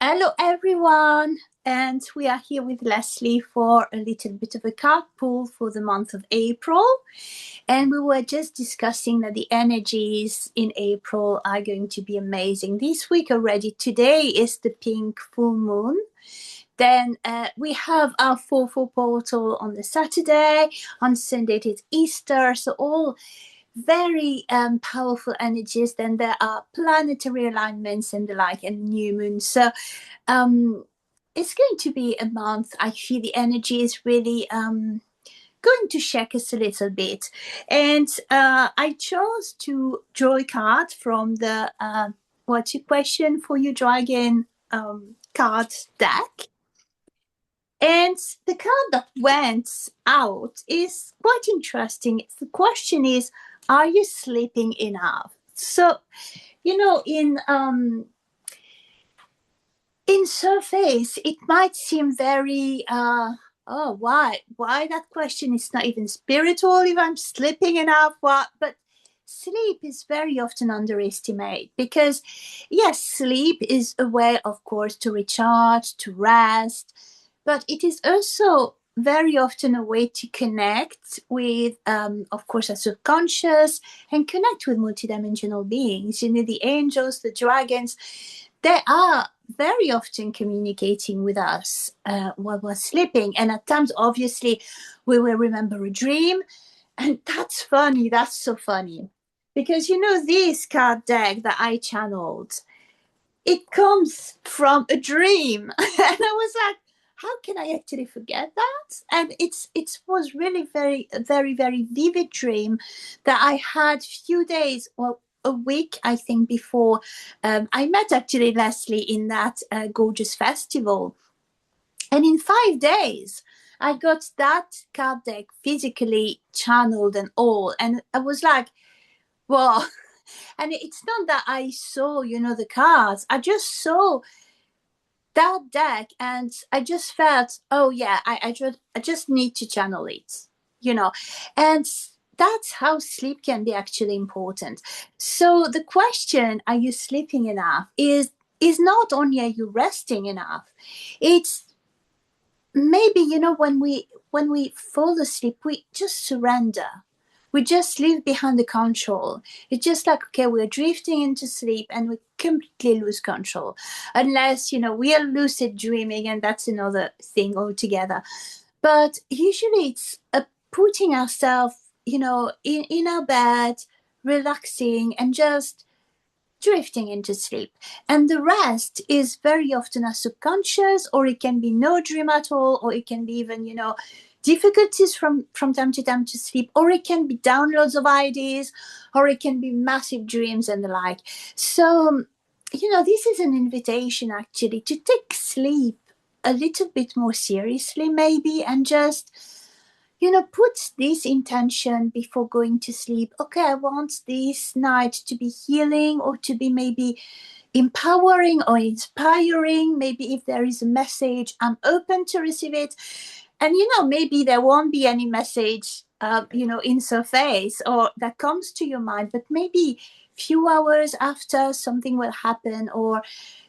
Hello, everyone. And we are here with Lesley for a little bit of a card pull for the month of April. And we were just discussing that the energies in April are going to be amazing. This week already, today is the pink full moon. Then we have our 4-4 portal on the Saturday. On Sunday, it's Easter. So all very powerful energies. Then there are planetary alignments and the like, and new moon. So it's going to be a month. I feel the energy is really going to shake us a little bit. And I chose to draw a card from the What's Your Question for Your Dragon card deck. And the card that went out is quite interesting. The question is, are you sleeping enough? So, in surface, it might seem very, why that question is not even spiritual if I'm sleeping enough, what? But sleep is very often underestimated because, yes, sleep is a way, of course, to recharge, to rest, but it is also very often a way to connect with, of course, our subconscious and connect with multidimensional beings. The angels, the dragons, they are very often communicating with us while we're sleeping. And at times, obviously, we will remember a dream. And that's funny. That's so funny. Because, this card deck that I channeled, it comes from a dream. And I was like, how can I actually forget that? And it was really very, very vivid dream that I had few days, well, a week, I think, before I met actually Lesley in that gorgeous festival. And in 5 days, I got that card deck physically channeled and all. And I was like, well, and it's not that I saw, the cards. I just saw that deck and I just felt, oh yeah, I just need to channel it, and that's how sleep can be actually important. So the question, are you sleeping enough, is not only are you resting enough, it's maybe, when we fall asleep, we just surrender. We just leave behind the control. It's just like, okay, we're drifting into sleep and we completely lose control. Unless, we are lucid dreaming, and that's another thing altogether. But usually it's putting ourselves, in our bed, relaxing and just drifting into sleep. And the rest is very often our subconscious, or it can be no dream at all, or it can be even, difficulties from time to time to sleep, or it can be downloads of ideas, or it can be massive dreams and the like. So, this is an invitation actually to take sleep a little bit more seriously, maybe, and just, put this intention before going to sleep. Okay, I want this night to be healing, or to be maybe empowering or inspiring. Maybe if there is a message, I'm open to receive it. And, maybe there won't be any message, in surface or that comes to your mind, but maybe few hours after something will happen, or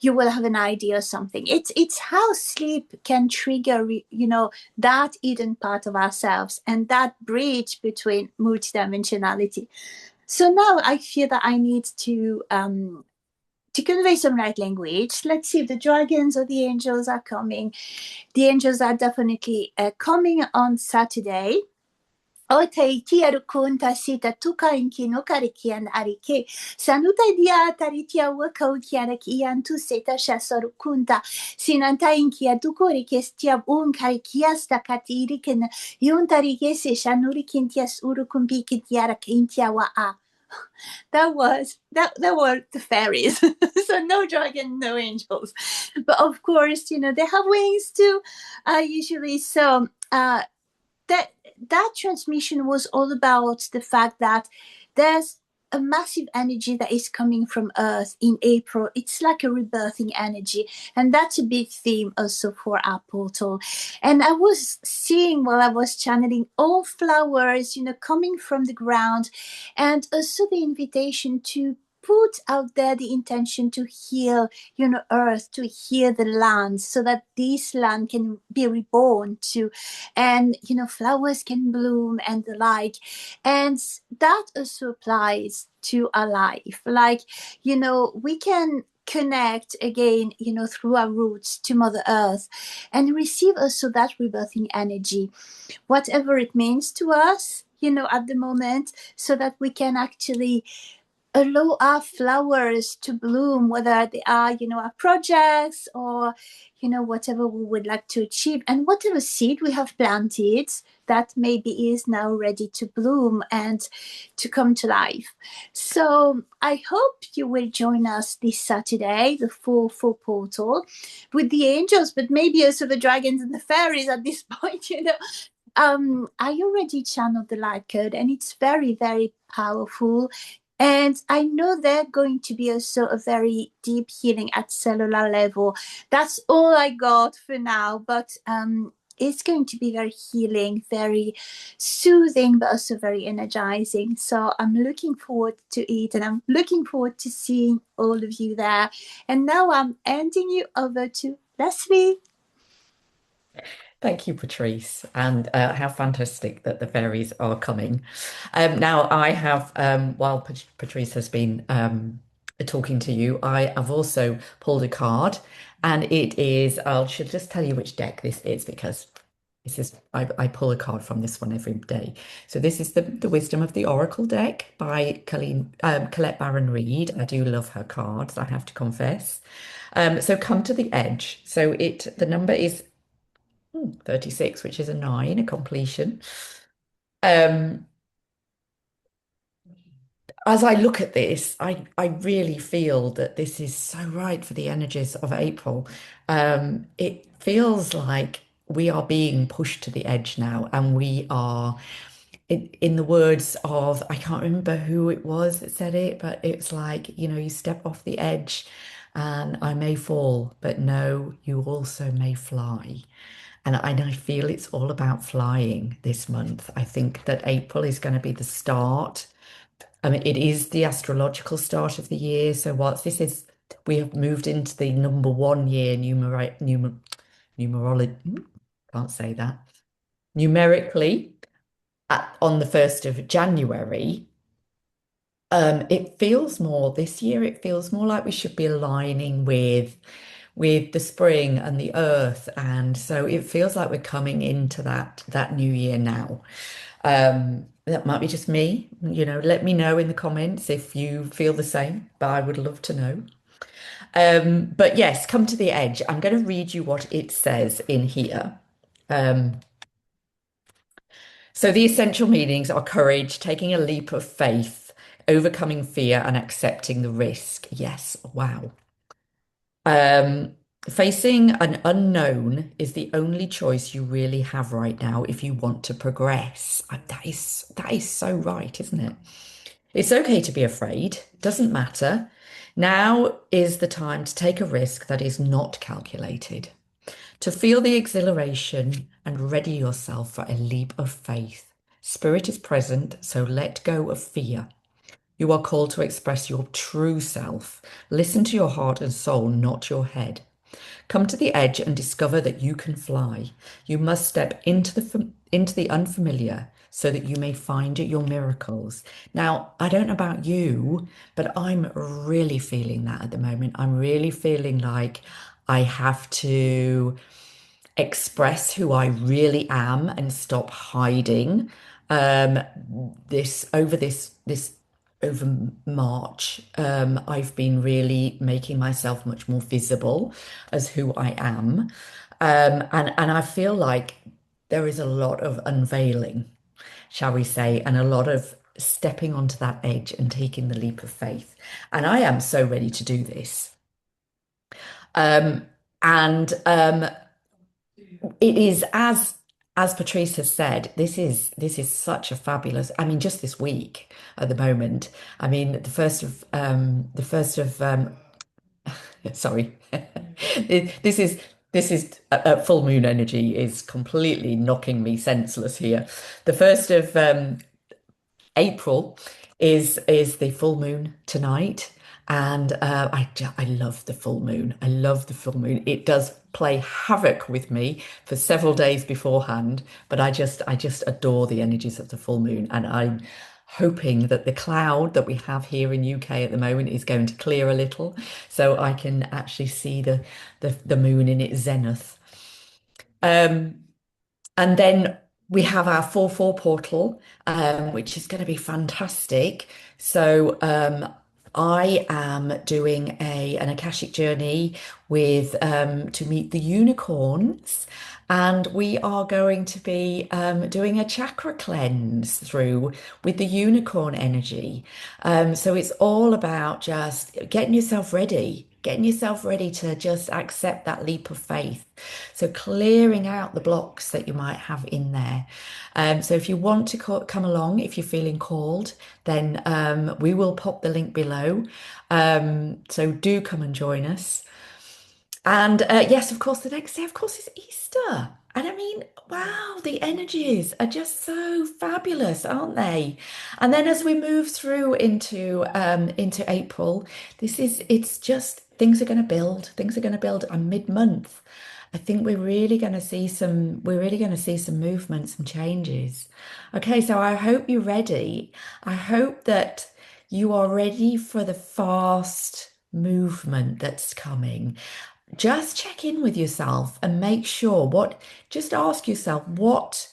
you will have an idea or something. It's how sleep can trigger, that hidden part of ourselves and that bridge between multidimensionality. So now I feel that I need to convey some light language. Let's see if the dragons or the angels are coming. The angels are definitely coming on Saturday. O te tia rukunta sita tuka inki no karikian arike. Sanuta dia taritia waka ukiana kian tu seta shasorukunta. Sinanta inkia dukorikes tia un karikias da katirikin. Yuntarikes shanurikintias urukumbi kintiara kintia wa a. That were the fairies. So no dragon, no angels, but of course, they have wings too, usually. So that transmission was all about the fact that there's a massive energy that is coming from Earth in April. It's like a rebirthing energy, and that's a big theme also for our portal. And I was seeing, while I was channeling, all flowers, coming from the ground, and also the invitation to put out there the intention to heal, earth, to heal the land, so that this land can be reborn to, and flowers can bloom and the like. And that also applies to our life. Like, we can connect again, through our roots to Mother Earth, and receive also that rebirthing energy, whatever it means to us, at the moment, so that we can actually allow our flowers to bloom, whether they are, our projects, or, whatever we would like to achieve, and whatever seed we have planted that maybe is now ready to bloom and to come to life. So I hope you will join us this Saturday, the 4 portal, with the angels, but maybe also the dragons and the fairies at this point. I already channeled the light code, and it's very, very powerful. And I know they're going to be also a very deep healing at cellular level. That's all I got for now, but it's going to be very healing, very soothing, but also very energizing. So I'm looking forward to it, and I'm looking forward to seeing all of you there. And now I'm handing you over to Lesley. Thank you, Patrice, and how fantastic that the fairies are coming. Now, I have, while Patrice has been talking to you, I have also pulled a card, and it is, I should just tell you which deck this is because this is, I pull a card from this one every day. So this is the Wisdom of the Oracle deck by Colette Baron Reed. I do love her cards, I have to confess. So come to the edge. So the number is 36, which is a 9, a completion. Um, as I look at this, I really feel that this is so right for the energies of April. It feels like we are being pushed to the edge now, and we are, in the words of, I can't remember who it was that said it, but it's like, you step off the edge and I may fall, but no, you also may fly. And I feel it's all about flying this month. I think that April is going to be the start. I mean, it is the astrological start of the year. So whilst we have moved into the number 1 year numerology, can't say that, numerically on the 1st of January. It feels more this year, it feels more like we should be aligning with the spring and the earth. And so it feels like we're coming into that new year now. That might be just me, let me know in the comments if you feel the same, but I would love to know. But yes, come to the edge. I'm going to read you what it says in here. So the essential meanings are courage, taking a leap of faith, overcoming fear, and accepting the risk. Yes, wow. Um, Facing an unknown is the only choice you really have right now if you want to progress. That is so right, isn't it? It's okay to be afraid, doesn't matter. Now is the time to take a risk that is not calculated, to feel the exhilaration and ready yourself for a leap of faith. Spirit is present, so let go of fear. You are called to express your true self. Listen to your heart and soul, not your head. Come to the edge and discover that you can fly. You must step into the unfamiliar so that you may find your miracles. Now, I don't know about you, but I'm really feeling that at the moment. I'm really feeling like I have to express who I really am and stop hiding. Um, this over March, I've been really making myself much more visible as who I am. And I feel like there is a lot of unveiling, shall we say, and a lot of stepping onto that edge and taking the leap of faith. And I am so ready to do this. Um, and it is as Patrice has said, this is such a fabulous. I mean, just this week at the moment. I mean, the first of sorry, this is full moon energy is completely knocking me senseless here. The 1st of April is the full moon tonight. And I love the full moon. I love the full moon. It does play havoc with me for several days beforehand, but I just adore the energies of the full moon. And I'm hoping that the cloud that we have here in UK at the moment is going to clear a little, so I can actually see the moon in its zenith. Um, and then we have our 4/4 portal, which is going to be fantastic. So I am doing an Akashic journey with to meet the unicorns, and we are going to be doing a chakra cleanse through with the unicorn energy. So it's all about just getting yourself ready to just accept that leap of faith. So clearing out the blocks that you might have in there. So if you want to come along, if you're feeling called, then we will pop the link below. So do come and join us. And yes, of course, the next day, of course, is Easter. And I mean, wow, the energies are just so fabulous, aren't they? And then as we move through into April, it's just things are going to build. Things are going to build. And mid-month, I think we're really going to see some movement, some changes. Okay, so I hope you're ready. I hope that you are ready for the fast movement that's coming. Just check in with yourself and make sure just ask yourself, what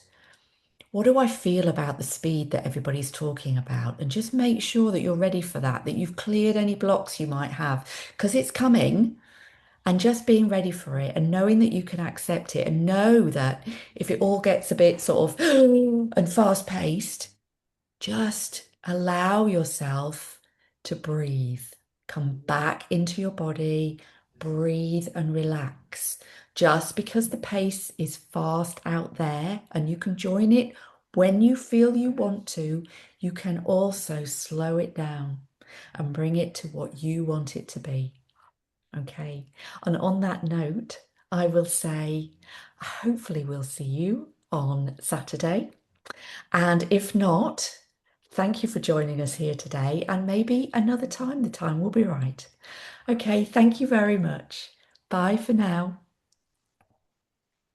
do I feel about the speed that everybody's talking about? And just make sure that you're ready for that you've cleared any blocks you might have, because it's coming, and just being ready for it and knowing that you can accept it and know that if it all gets a bit sort of and fast paced, just allow yourself to breathe. Come back into your body, breathe and relax. Just because the pace is fast out there and you can join it when you feel you want to, you can also slow it down and bring it to what you want it to be. Okay. And on that note, I will say, hopefully, we'll see you on Saturday. And if not, thank you for joining us here today. And maybe another time, the time will be right. Okay. Thank you very much. Bye for now.